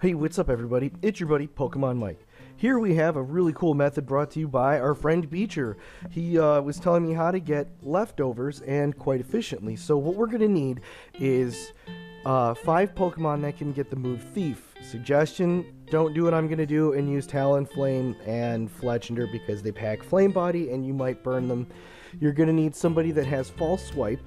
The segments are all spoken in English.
Hey, what's up everybody? It's your buddy Pokemon Mike. Here we have a really cool method brought to you by our friend Beecher. He was telling me how to get leftovers and quite efficiently. So what we're going to need is 5 Pokemon that can get the move Thief. Suggestion, don't do what I'm going to do and use Talonflame and Fletchinder because they pack Flame Body and you might burn them. You're going to need somebody that has False Swipe.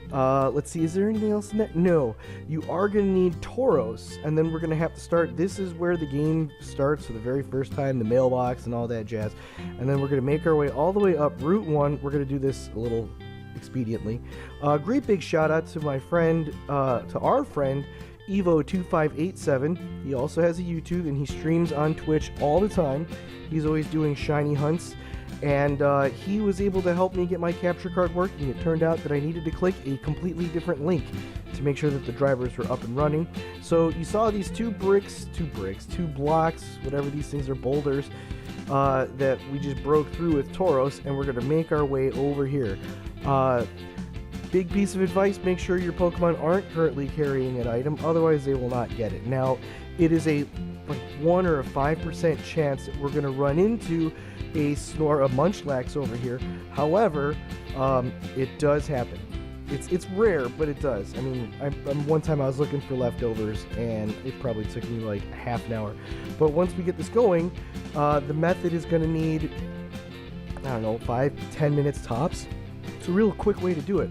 Let's see, is there anything else in that? No. You are going to need Tauros, and then we're going to have to start. This is where the game starts for the very first time, the mailbox and all that jazz. And then we're going to make our way all the way up Route 1. We're going to do this a little expediently. Great big shout out to my friend, to our friend, Evo2587. He also has a YouTube, and he streams on Twitch all the time. He's always doing shiny hunts. And he was able to help me get my capture card working. It turned out that I needed to click a completely different link to make sure that the drivers were up and running. So you saw these two blocks, whatever these things are, boulders, that we just broke through with Tauros, and we're going to make our way over here. Big piece of advice, make sure your Pokemon aren't currently carrying an item, otherwise they will not get it. Now, it is a 1 or a 5% chance that we're going to run into a Munchlax over here. However, it does happen. It's rare, but it does. I mean, one time I was looking for leftovers, and it probably took me like half an hour. But once we get this going, the method is going to need, I don't know, 5-10 minutes tops. It's a real quick way to do it.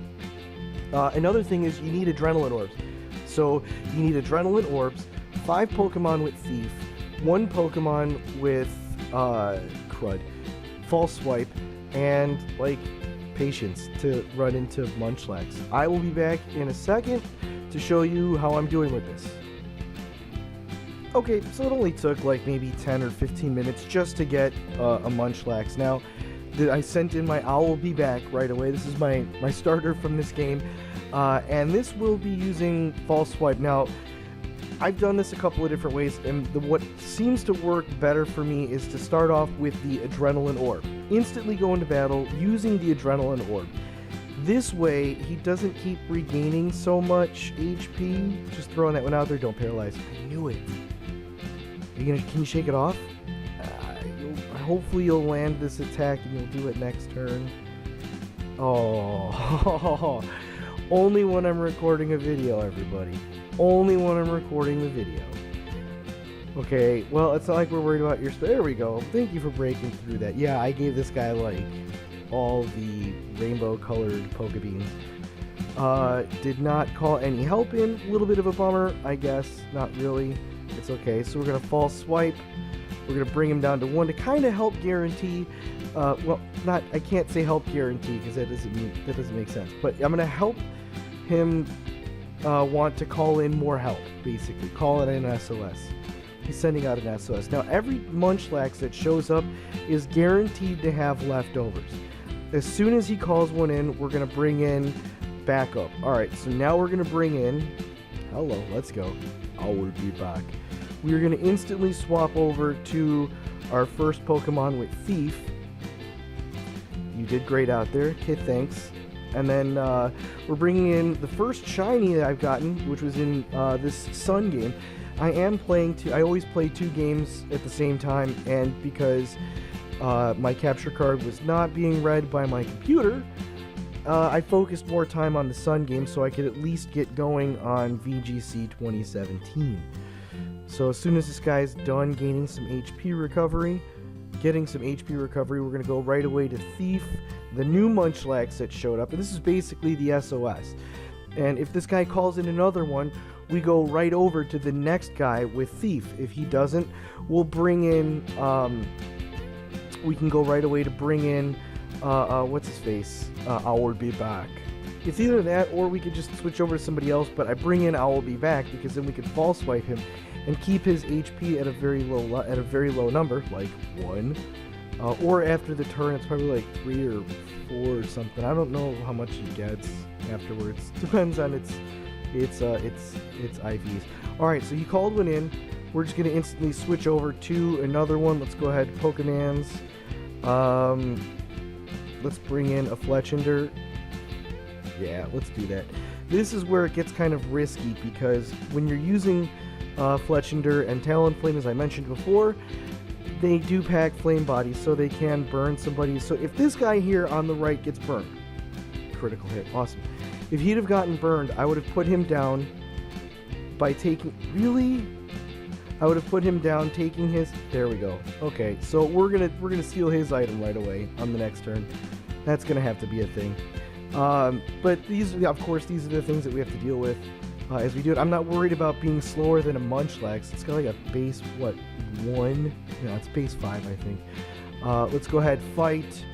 Another thing is you need Adrenaline Orbs. So you need Adrenaline Orbs, 5 Pokemon with Thief, 1 Pokemon with False Swipe, and like patience to run into Munchlax. I will be back in a second to show you how I'm doing with this. Okay, so it only took like maybe 10 or 15 minutes just to get a Munchlax. Now, I sent in my I will be back right away. This is my starter from this game, and this will be using False Swipe. Now, I've done this a couple of different ways, and what seems to work better for me is to start off with the Adrenaline Orb. Instantly go into battle using the Adrenaline Orb. This way, he doesn't keep regaining so much HP. Just throwing that one out there, don't paralyze. I knew it. Can you shake it off? Hopefully you'll land this attack and you'll do it next turn. Oh, only when I'm recording a video, everybody. Only when I'm recording the video. Okay, well, it's not like we're worried about your... There we go. Thank you for breaking through that. Yeah, I gave this guy, like, all the rainbow-colored Pokebeans. Did not call any help in. A little bit of a bummer, I guess. Not really. It's okay. So we're going to False Swipe. We're going to bring him down to 1 to kind of help guarantee... well, not... I can't say help guarantee, because that doesn't make sense. But I'm going to help him... want to call in more help, basically. Call it an SOS. He's sending out an SOS. Now, every Munchlax that shows up is guaranteed to have leftovers. As soon as he calls one in, we're going to bring in backup. Alright, so now we're going to bring in... Hello, let's go. I will be back. We're going to instantly swap over to our first Pokemon with Thief. You did great out there. Okay, thanks. And then we're bringing in the first shiny that I've gotten, which was in this Sun game. I always play 2 games at the same time, and because my capture card was not being read by my computer, I focused more time on the Sun game so I could at least get going on VGC 2017. So as soon as this guy's done gaining some HP recovery, we're going to go right away to Thief, the new Munchlax that showed up, and this is basically the SOS. And if this guy calls in another one, we go right over to the next guy with Thief. If he doesn't, we'll bring in, we can go right away to bring in, what's his face? I will be back. It's either that, or we could just switch over to somebody else, but I bring in I will be back, because then we could False Swipe him and keep his HP at a very low number, like 1. Or after the turn, it's probably like 3 or 4 or something. I don't know how much he gets afterwards. Depends on its IVs. Alright, so he called one in. We're just going to instantly switch over to another one. Let's go ahead, Pokemans. Let's bring in a Fletchinder. Yeah, let's do that. This is where it gets kind of risky, because when you're using Fletchender and Talonflame, as I mentioned before, they do pack flame bodies, so they can burn somebody. So if this guy here on the right gets burned, critical hit, awesome. If he'd have gotten burned, I would have put him down by taking, really? I would have put him down, taking his, there we go. Okay, so we're gonna steal his item right away on the next turn. That's gonna have to be a thing. But these, of course, these are the things that we have to deal with as we do it. I'm not worried about being slower than a Munchlax. It's got like a base, what, 1? No, it's base 5, I think. Let's go ahead, fight.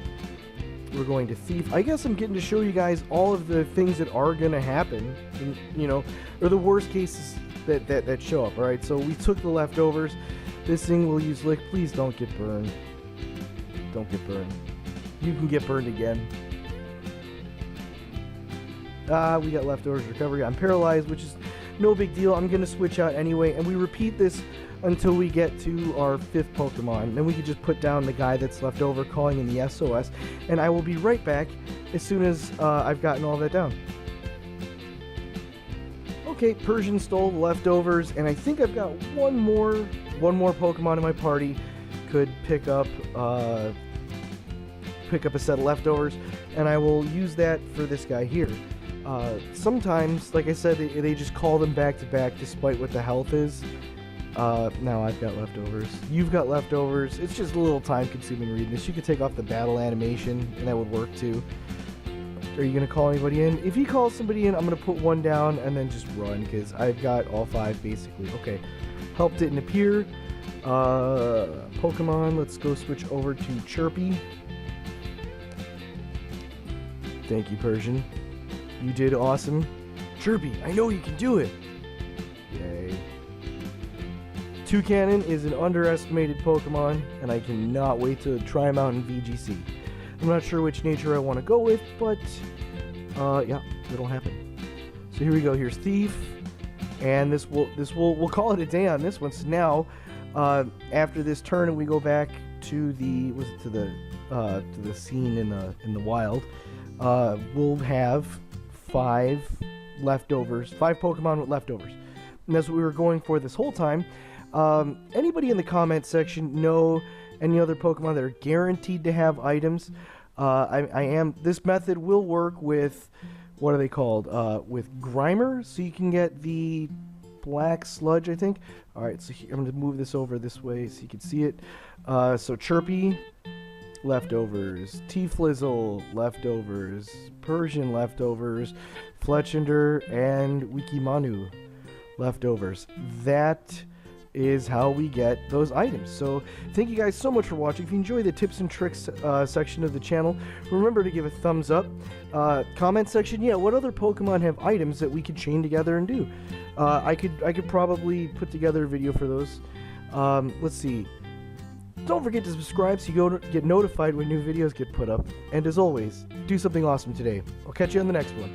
We're going to Thief. I guess I'm getting to show you guys all of the things that are going to happen, and, you know, or the worst cases that show up, alright? So we took the leftovers. This thing will use Lick. Please don't get burned. Don't get burned. You can get burned again. We got leftovers recovery. I'm paralyzed, which is no big deal. I'm going to switch out anyway, and we repeat this until we get to our 5th Pokemon. Then we can just put down the guy that's left over, calling in the SOS, and I will be right back as soon as I've gotten all that down. Okay, Persian stole the leftovers, and I think I've got one more Pokemon in my party could pick up a set of leftovers, and I will use that for this guy here. Sometimes, like I said, they just call them back to back despite what the health is. Now I've got leftovers. You've got leftovers. It's just a little time consuming reading this. You could take off the battle animation, and that would work too. Are you going to call anybody in? If he calls somebody in, I'm going to put one down and then just run, because I've got all 5 basically. Okay, help didn't appear. Pokemon, let's go switch over to Chirpy. Thank you, Persian. You did awesome. Chirpy, I know you can do it. Yay. Toucannon is an underestimated Pokemon, and I cannot wait to try him out in VGC. I'm not sure which nature I want to go with, but yeah, it'll happen. So here we go. Here's Thief, and we'll call it a day on this one. So now, after this turn, and we go back to the scene in the wild, we'll have 5 leftovers, 5 Pokemon with leftovers, and that's what we were going for this whole time. Anybody in the comment section know any other Pokemon that are guaranteed to have items? This method will work with, what are they called? With Grimer, so you can get the black sludge, I think. Alright, so I'm going to move this over this way so you can see it. So Chirpy, leftovers. T-Flizzle, leftovers. Persian, leftovers. Fletchender, and Wikimanu, leftovers. That is how we get those items. So thank you guys so much for watching. If you enjoy the tips and tricks section of the channel, remember to give a thumbs up. Comment section, yeah, what other Pokemon have items that we could chain together and do? I could probably put together a video for those. Let's see. Don't forget to subscribe so you get notified when new videos get put up. And as always, do something awesome today. I'll catch you on the next one.